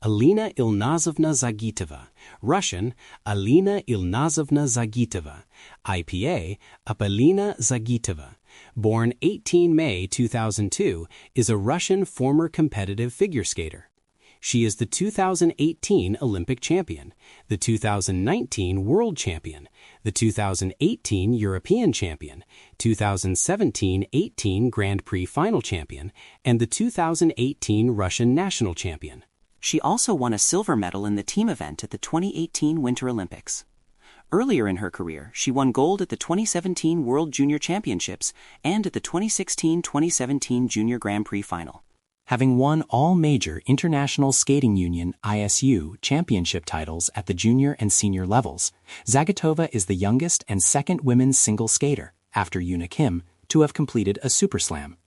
Alina Ilnazovna Zagitova, Russian, Alina Ilnazovna Zagitova, IPA, Alina Zagitova, born 18 May 2002, is a Russian former competitive figure skater. She is the 2018 Olympic champion, the 2019 World Champion, the 2018 European Champion, 2017-18 Grand Prix Final Champion, and the 2018 Russian National Champion. She also won a silver medal in the team event at the 2018 Winter Olympics. Earlier in her career, she won gold at the 2017 World Junior Championships and at the 2016-2017 Junior Grand Prix Final. Having won all major International Skating Union (ISU) championship titles at the junior and senior levels, Zagitova is the youngest and second women's single skater, after Yuna Kim, to have completed a Super Slam.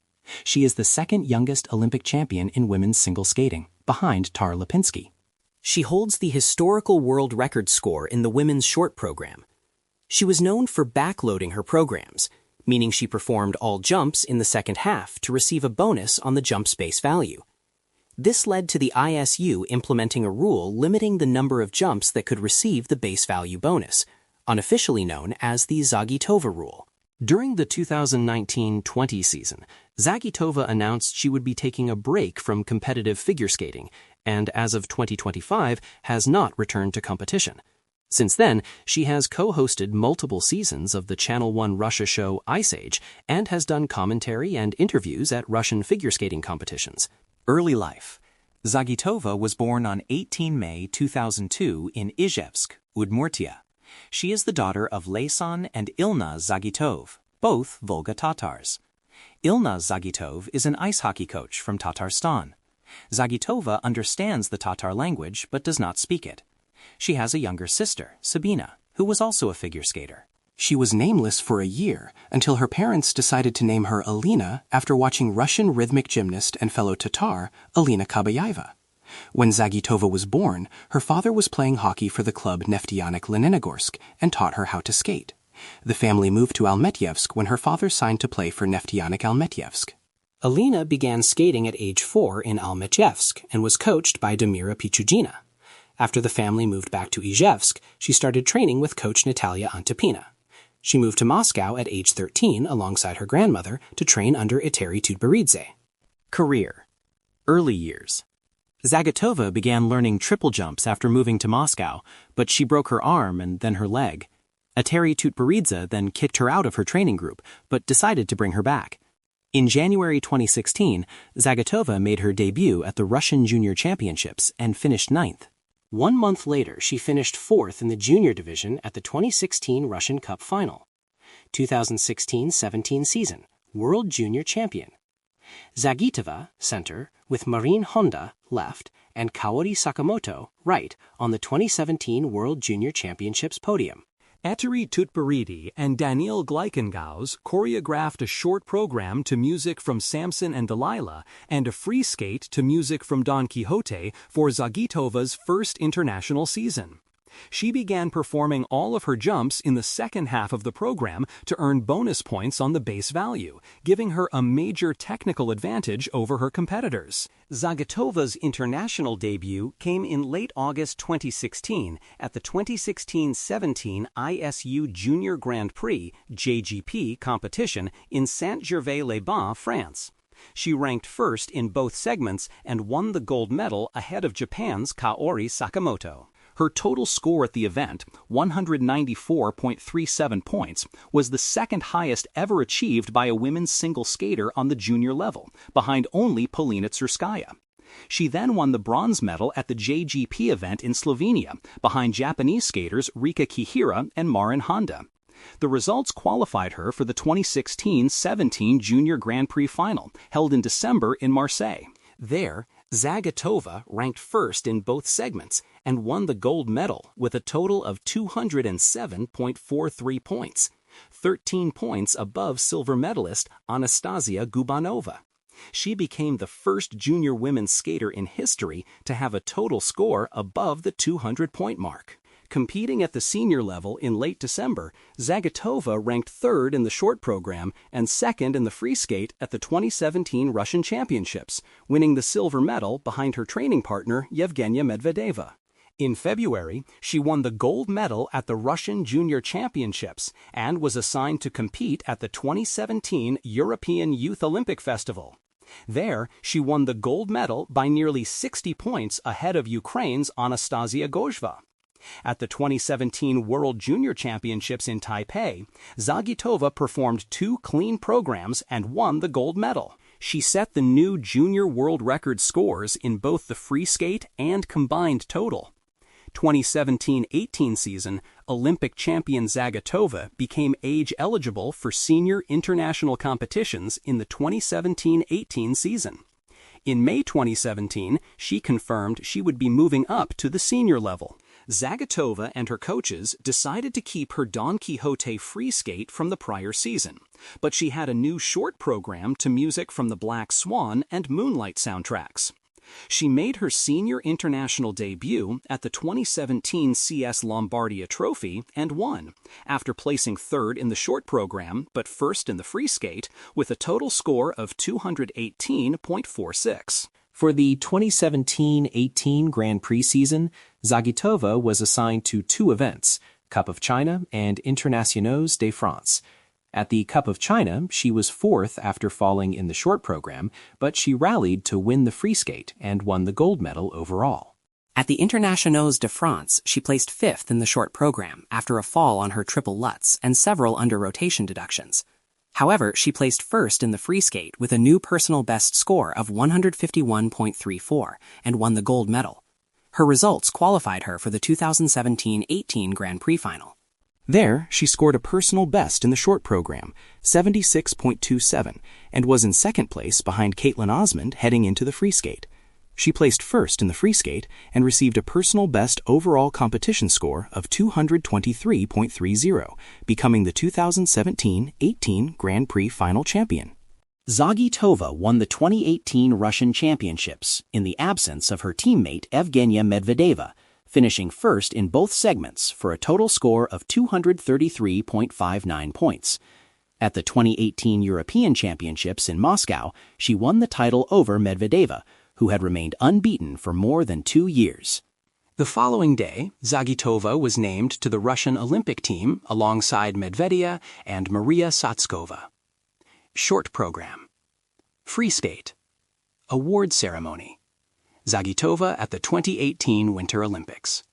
She is the second youngest Olympic champion in women's single skating, behind Tara Lipinski. She holds the historical world record score in the women's short program. She was known for backloading her programs, meaning she performed all jumps in the second half to receive a bonus on the jump's base value. This led to the ISU implementing a rule limiting the number of jumps that could receive the base value bonus, unofficially known as the Zagitova rule. During the 2019-20 season, Zagitova announced she would be taking a break from competitive figure skating and, as of 2025, has not returned to competition. Since then, she has co-hosted multiple seasons of the Channel 1 Russia show Ice Age and has done commentary and interviews at Russian figure skating competitions. Early life. Zagitova was born on 18 May 2002 in Izhevsk, Udmurtia. She is the daughter of Laysan and Ilna Zagitov, both Volga Tatars. Ilna Zagitov is an ice hockey coach from Tatarstan. Zagitova understands the Tatar language but does not speak it. She has a younger sister, Sabina, who was also a figure skater. She was nameless for a year until her parents decided to name her Alina after watching Russian rhythmic gymnast and fellow Tatar Alina Kabaeva. When Zagitova was born, her father was playing hockey for the club Neftyanik Leninogorsk and taught her how to skate. The family moved to Almetyevsk when her father signed to play for Neftyanik Almetyevsk. Alina began skating at age 4 in Almetyevsk and was coached by Damira Pichugina. After the family moved back to Izhevsk, she started training with coach Natalia Antipina. She moved to Moscow at age 13 alongside her grandmother to train under Eteri Tudberidze. Career. Early years. Zagitova began learning triple jumps after moving to Moscow, but she broke her arm and then her leg. Eteri Tudberidze then kicked her out of her training group, but decided to bring her back. In January 2016, Zagitova made her debut at the Russian Junior Championships and finished 9th. 1 month later, she finished 4th in the junior division at the 2016 Russian Cup Final. 2016-17 season, World Junior Champion. Zagitova, center, with Marine Honda, left, and Kaori Sakamoto, right, on the 2017 World Junior Championships podium. Eteri Tutberidze and Daniil Gleikengaus choreographed a short program to music from Samson and Delilah and a free skate to music from Don Quixote for Zagitova's first international season. She began performing all of her jumps in the second half of the program to earn bonus points on the base value, giving her a major technical advantage over her competitors. Zagitova's international debut came in late August 2016 at the 2016-17 ISU Junior Grand Prix (JGP) competition in Saint-Gervais-les-Bains, France. She ranked first in both segments and won the gold medal ahead of Japan's Kaori Sakamoto. Her total score at the event, 194.37 points, was the second highest ever achieved by a women's single skater on the junior level, behind only Polina Tsurskaya. She then won the bronze medal at the JGP event in Slovenia, behind Japanese skaters Rika Kihira and Marin Honda. The results qualified her for the 2016-17 Junior Grand Prix Final, held in December in Marseille. There, Zagitova ranked first in both segments and won the gold medal with a total of 207.43 points, 13 points above silver medalist Anastasia Gubanova. She became the first junior women's skater in history to have a total score above the 200-point mark. Competing at the senior level in late December, Zagitova ranked third in the short program and second in the free skate at the 2017 Russian Championships, winning the silver medal behind her training partner Yevgenia Medvedeva. In February, she won the gold medal at the Russian Junior Championships and was assigned to compete at the 2017 European Youth Olympic Festival. There, she won the gold medal by nearly 60 points ahead of Ukraine's Anastasia Gozheva. At the 2017 World Junior Championships in Taipei, Zagitova performed 2 clean programs and won the gold medal. She set the new junior world record scores in both the free skate and combined total. 2017-18 season, Olympic champion Zagitova became age-eligible for senior international competitions in the 2017-18 season. In May 2017, she confirmed she would be moving up to the senior level. Zagitova and her coaches decided to keep her Don Quixote free skate from the prior season, but she had a new short program to music from the Black Swan and Moonlight soundtracks. She made her senior international debut at the 2017 CS Lombardia Trophy and won, after placing third in the short program but first in the free skate with a total score of 218.46. For the 2017-18 Grand Prix season, Zagitova was assigned to 2 events, Cup of China and Internationaux de France. At the Cup of China, she was 4th after falling in the short program, but she rallied to win the free skate and won the gold medal overall. At the Internationaux de France, she placed 5th in the short program after a fall on her triple lutz and several under-rotation deductions. However, she placed 1st in the free skate with a new personal best score of 151.34 and won the gold medal. Her results qualified her for the 2017-18 Grand Prix Final. There, she scored a personal best in the short program, 76.27, and was in second place behind Caitlin Osmond heading into the free skate. She placed 1st in the free skate and received a personal best overall competition score of 223.30, becoming the 2017-18 Grand Prix Final champion. Zagitova won the 2018 Russian Championships in the absence of her teammate Evgenia Medvedeva, finishing 1st in both segments for a total score of 233.59 points. At the 2018 European Championships in Moscow, she won the title over Medvedeva, who had remained unbeaten for more than 2 years. The following day, Zagitova was named to the Russian Olympic team alongside Medvedeva and Maria Satskova. Short program. Free skate. Award ceremony. Zagitova at the 2018 Winter Olympics.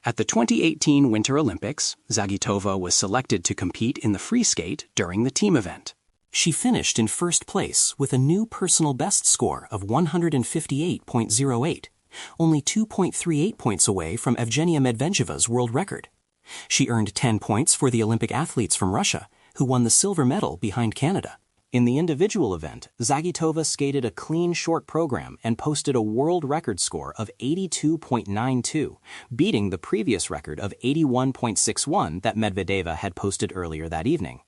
At the 2018 Winter Olympics, Zagitova was selected to compete in the free skate during the team event. She finished in 1st place with a new personal best score of 158.08, only 2.38 points away from Evgenia Medvedeva's world record. She earned 10 points for the Olympic athletes from Russia, who won the silver medal behind Canada. In the individual event, Zagitova skated a clean short program and posted a world record score of 82.92, beating the previous record of 81.61 that Medvedeva had posted earlier that evening.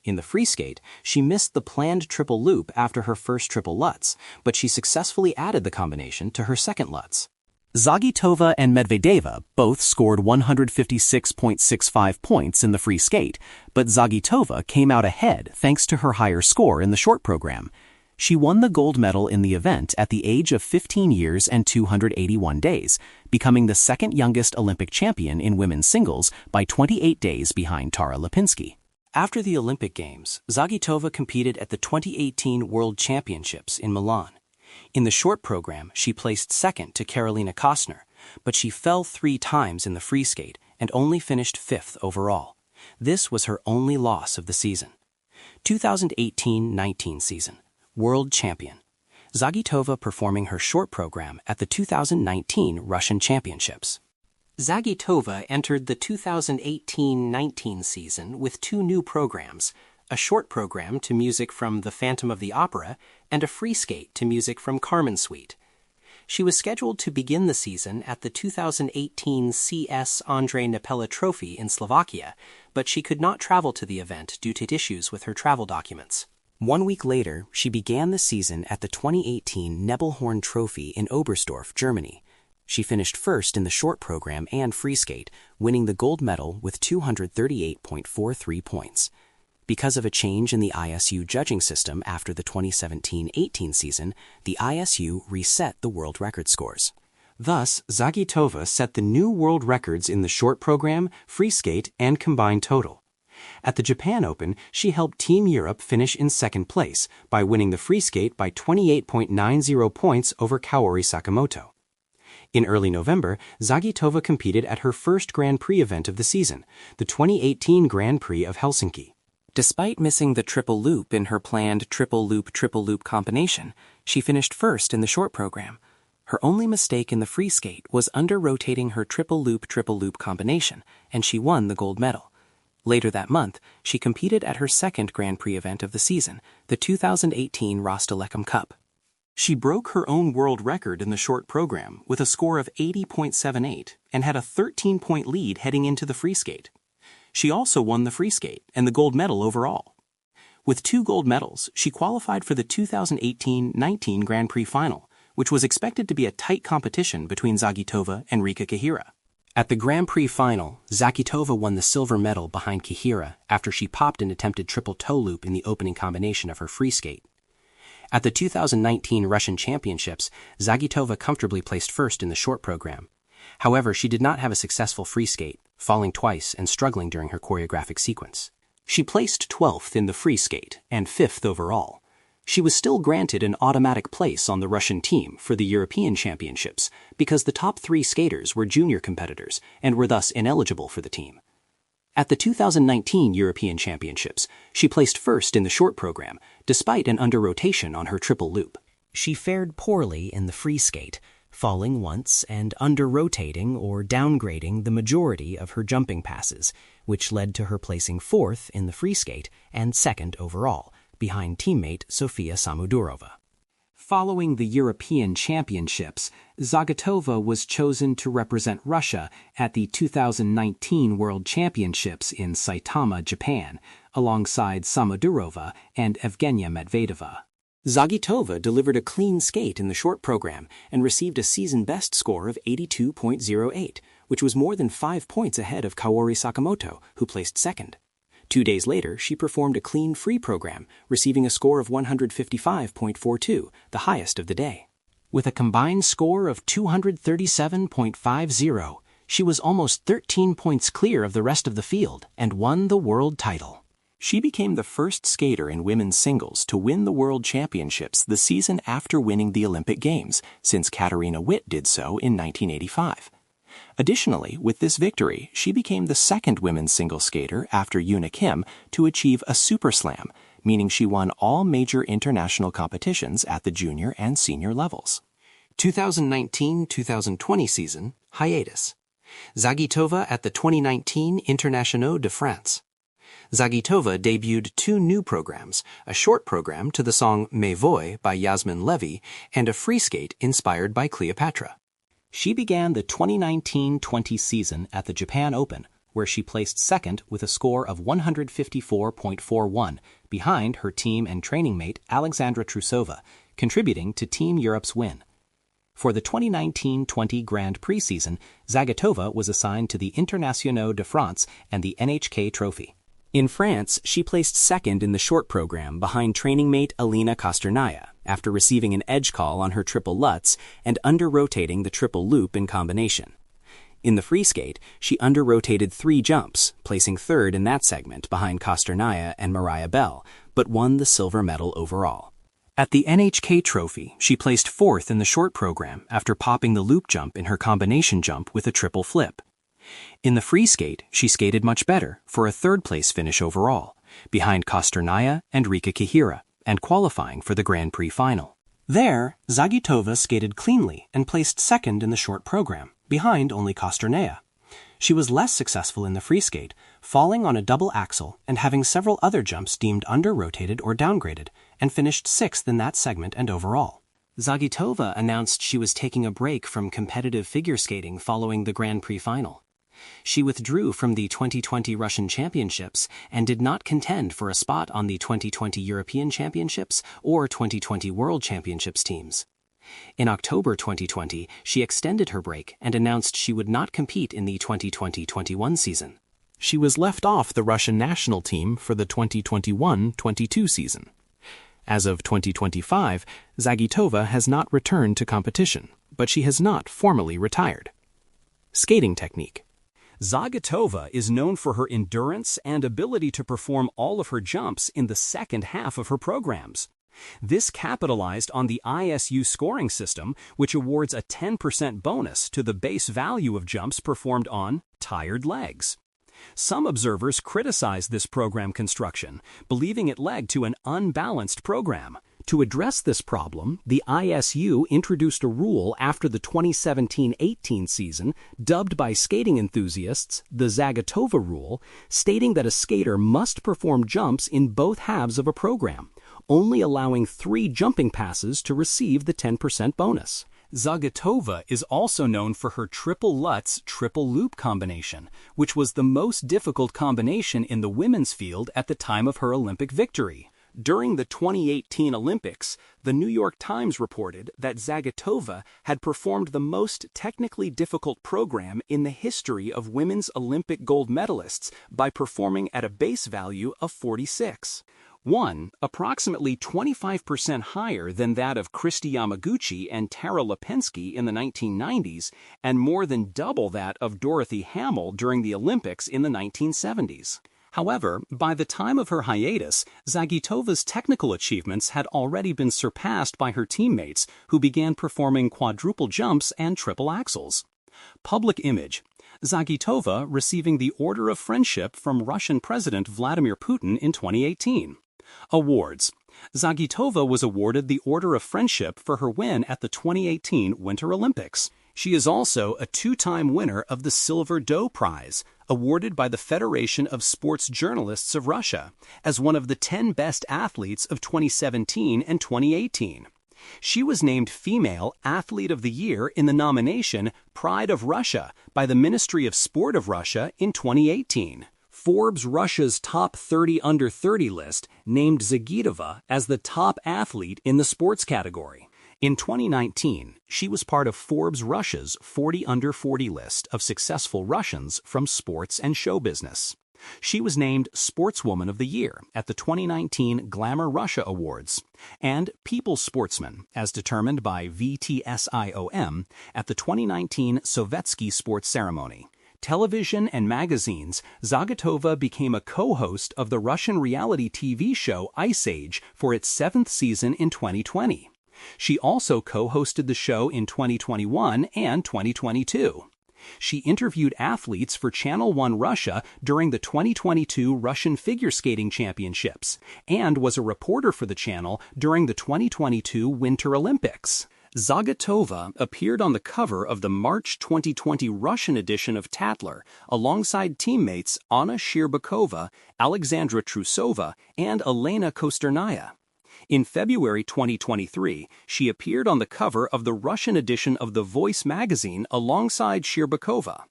In the free skate, she missed the planned triple loop after her first triple lutz, but she successfully added the combination to her second lutz. Zagitova and Medvedeva both scored 156.65 points in the free skate, but Zagitova came out ahead thanks to her higher score in the short program. She won the gold medal in the event at the age of 15 years and 281 days, becoming the second youngest Olympic champion in women's singles by 28 days behind Tara Lipinski. After the Olympic Games, Zagitova competed at the 2018 World Championships in Milan. In the short program, she placed 2nd to Karolina Kostner, but she fell 3 times in the free skate and only finished 5th overall. This was her only loss of the season. 2018-19 season, World Champion. Zagitova performing her short program at the 2019 Russian Championships. Zagitova entered the 2018-19 season with 2 new programs, a short program to music from The Phantom of the Opera and a free skate to music from Carmen Suite. She was scheduled to begin the season at the 2018 CS Andrei Nepela Trophy in Slovakia, but she could not travel to the event due to issues with her travel documents. 1 week later, she began the season at the 2018 Nebelhorn Trophy in Oberstdorf, Germany. She finished first in the short program and free skate, winning the gold medal with 238.43 points. Because of a change in the ISU judging system after the 2017-18 season, the ISU reset the world record scores. Thus, Zagitova set the new world records in the short program, free skate, and combined total. At the Japan Open, she helped Team Europe finish in second place by winning the free skate by 28.90 points over Kaori Sakamoto. In early November, Zagitova competed at her first Grand Prix event of the season, the 2018 Grand Prix of Helsinki. Despite missing the triple loop in her planned triple loop combination, she finished first in the short program. Her only mistake in the free skate was under-rotating her triple loop combination, and she won the gold medal. Later that month, she competed at her second Grand Prix event of the season, the 2018 Rostelecom Cup. She broke her own world record in the short program with a score of 80.78 and had a 13-point lead heading into the free skate. She also won the free skate and the gold medal overall. With 2 gold medals, she qualified for the 2018-19 Grand Prix Final, which was expected to be a tight competition between Zagitova and Rika Kihira. At the Grand Prix Final, Zagitova won the silver medal behind Kihira after she popped an attempted triple toe loop in the opening combination of her free skate. At the 2019 Russian Championships, Zagitova comfortably placed first in the short program. However, she did not have a successful free skate, falling twice and struggling during her choreographic sequence. She placed 12th in the free skate and 5th overall. She was still granted an automatic place on the Russian team for the European Championships because the top 3 skaters were junior competitors and were thus ineligible for the team. At the 2019 European Championships, she placed first in the short program, despite an under-rotation on her triple loop. She fared poorly in the free skate, falling once and under-rotating or downgrading the majority of her jumping passes, which led to her placing 4th in the free skate and 2nd overall, behind teammate Sofia Samudurova. Following the European Championships, Zagitova was chosen to represent Russia at the 2019 World Championships in Saitama, Japan, alongside Samudurova and Evgenia Medvedeva. Zagitova delivered a clean skate in the short program and received a season-best score of 82.08, which was more than 5 points ahead of Kaori Sakamoto, who placed second. 2 days later, she performed a clean free program, receiving a score of 155.42, the highest of the day. With a combined score of 237.50, she was almost 13 points clear of the rest of the field and won the world title. She became the first skater in women's singles to win the World Championships the season after winning the Olympic Games, since Katarina Witt did so in 1985. Additionally, with this victory, she became the second women's single skater after Yoona Kim to achieve a Super Slam, meaning she won all major international competitions at the junior and senior levels. 2019-2020 season, hiatus. Zagitova at the 2019 Internationaux de France. Zagitova debuted 2 new programs, a short program to the song Me Voy by Yasmin Levy and a free skate inspired by Cleopatra. She began the 2019-20 season at the Japan Open, where she placed second with a score of 154.41, behind her team and training mate Alexandra Trusova, contributing to Team Europe's win. For the 2019-20 Grand Prix season, Zagitova was assigned to the Internationaux de France and the NHK Trophy. In France, she placed second in the short program behind training mate Alina Kosternaya, after receiving an edge call on her triple lutz and under-rotating the triple loop in combination. In the free skate, she under-rotated 3 jumps, placing third in that segment behind Kosternaya and Mariah Bell, but won the silver medal overall. At the NHK Trophy, she placed 4th in the short program after popping the loop jump in her combination jump with a triple flip. In the free skate, she skated much better for a 3rd-place finish overall, behind Kosternaya and Rika Kihira, and qualifying for the Grand Prix Final. There, Zagitova skated cleanly and placed 2nd in the short program, behind only Kosternaya. She was less successful in the free skate, falling on a double axel and having several other jumps deemed under-rotated or downgraded, and finished 6th in that segment and overall. Zagitova announced she was taking a break from competitive figure skating following the Grand Prix Final. She withdrew from the 2020 Russian Championships and did not contend for a spot on the 2020 European Championships or 2020 World Championships teams. In October 2020, she extended her break and announced she would not compete in the 2020-21 season. She was left off the Russian national team for the 2021-22 season. As of 2025, Zagitova has not returned to competition, but she has not formally retired. Skating technique. Zagitova is known for her endurance and ability to perform all of her jumps in the second half of her programs. This capitalized on the ISU scoring system, which awards a 10% bonus to the base value of jumps performed on tired legs. Some observers criticized this program construction, believing it led to an unbalanced program. To address this problem, the ISU introduced a rule after the 2017-18 season, dubbed by skating enthusiasts the Zagitova rule, stating that a skater must perform jumps in both halves of a program, only allowing 3 jumping passes to receive the 10% bonus. Zagitova is also known for her triple Lutz triple loop combination, which was the most difficult combination in the women's field at the time of her Olympic victory. During the 2018 Olympics, the New York Times reported that Zagitova had performed the most technically difficult program in the history of women's Olympic gold medalists by performing at a base value of 46. Approximately 25% higher than that of Kristi Yamaguchi and Tara Lipinski in the 1990s, and more than double that of Dorothy Hamill during the Olympics in the 1970s. However, by the time of her hiatus, Zagitova's technical achievements had already been surpassed by her teammates, who began performing quadruple jumps and triple axels. Public image. Zagitova receiving the Order of Friendship from Russian President Vladimir Putin in 2018. Awards. Zagitova was awarded the Order of Friendship for her win at the 2018 Winter Olympics. She is also a 2-time winner of the Silver Doe Prize, awarded by the Federation of Sports Journalists of Russia, as one of the 10 best athletes of 2017 and 2018. She was named Female Athlete of the Year in the nomination Pride of Russia by the Ministry of Sport of Russia in 2018. Forbes Russia's Top 30 Under 30 list named Zagitova as the top athlete in the sports category. In 2019, she was part of Forbes Russia's 40 Under 40 list of successful Russians from sports and show business. She was named Sportswoman of the Year at the 2019 Glamour Russia Awards and People's Sportsman, as determined by VTSIOM, at the 2019 Sovetski Sports Ceremony. Television and magazines, Zagitova became a co-host of the Russian reality TV show Ice Age for its 7th season in 2020. She also co-hosted the show in 2021 and 2022. She interviewed athletes for Channel One Russia during the 2022 Russian Figure Skating Championships and was a reporter for the channel during the 2022 Winter Olympics. Zagitova appeared on the cover of the March 2020 Russian edition of Tatler alongside teammates Anna Shcherbakova, Alexandra Trusova, and Elena Kosternaya. In February 2023, she appeared on the cover of the Russian edition of The Voice magazine alongside Shcherbakova.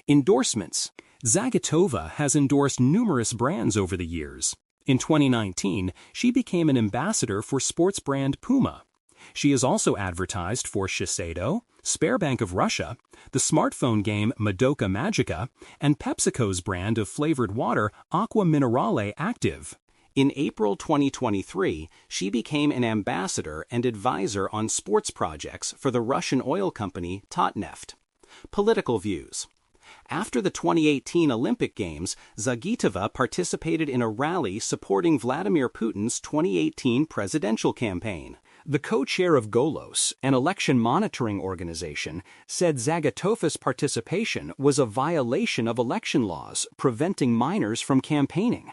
Endorsements. Zagitova has endorsed numerous brands over the years. In 2019, she became an ambassador for sports brand Puma. She has also advertised for Shiseido, Sparebank of Russia, the smartphone game Madoka Magica, and PepsiCo's brand of flavored water Aqua Minerale Active. In April 2023, she became an ambassador and advisor on sports projects for the Russian oil company Tatneft. Political views. After the 2018 Olympic Games, Zagitova participated in a rally supporting Vladimir Putin's 2018 presidential campaign. The co-chair of Golos, an election monitoring organization, said Zagitova's participation was a violation of election laws preventing minors from campaigning.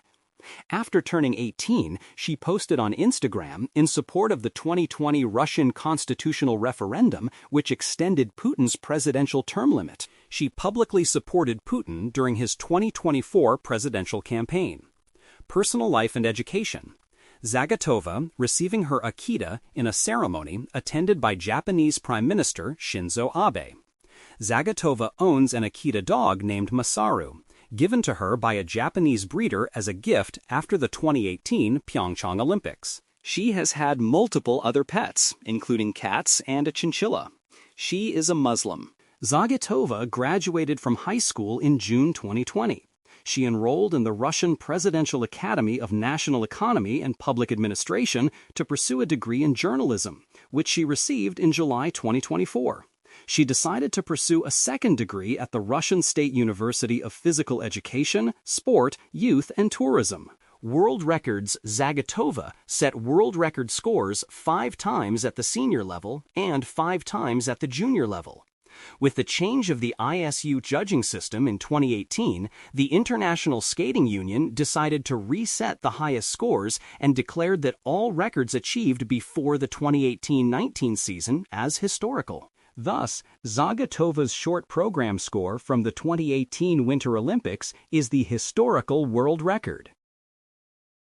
After turning 18, she posted on Instagram in support of the 2020 Russian constitutional referendum, which extended Putin's presidential term limit. She publicly supported Putin during his 2024 presidential campaign. Personal life and education. Zagitova receiving her Akita in a ceremony attended by Japanese Prime Minister Shinzo Abe. Zagitova owns an Akita dog named Masaru, given to her by a Japanese breeder as a gift after the 2018 Pyeongchang Olympics. She has had multiple other pets, including cats and a chinchilla. She is a Muslim. Zagitova graduated from high school in June 2020. She enrolled in the Russian Presidential Academy of National Economy and Public Administration to pursue a degree in journalism, which she received in July 2024. She decided to pursue a second degree at the Russian State University of Physical Education, Sport, Youth, and Tourism. World Records Zagitova set world record scores 5 times at the senior level and 5 times at the junior level. With the change of the ISU judging system in 2018, the International Skating Union decided to reset the highest scores and declared that all records achieved before the 2018-19 season as historical. Thus, Zagitova's short program score from the 2018 Winter Olympics is the historical world record.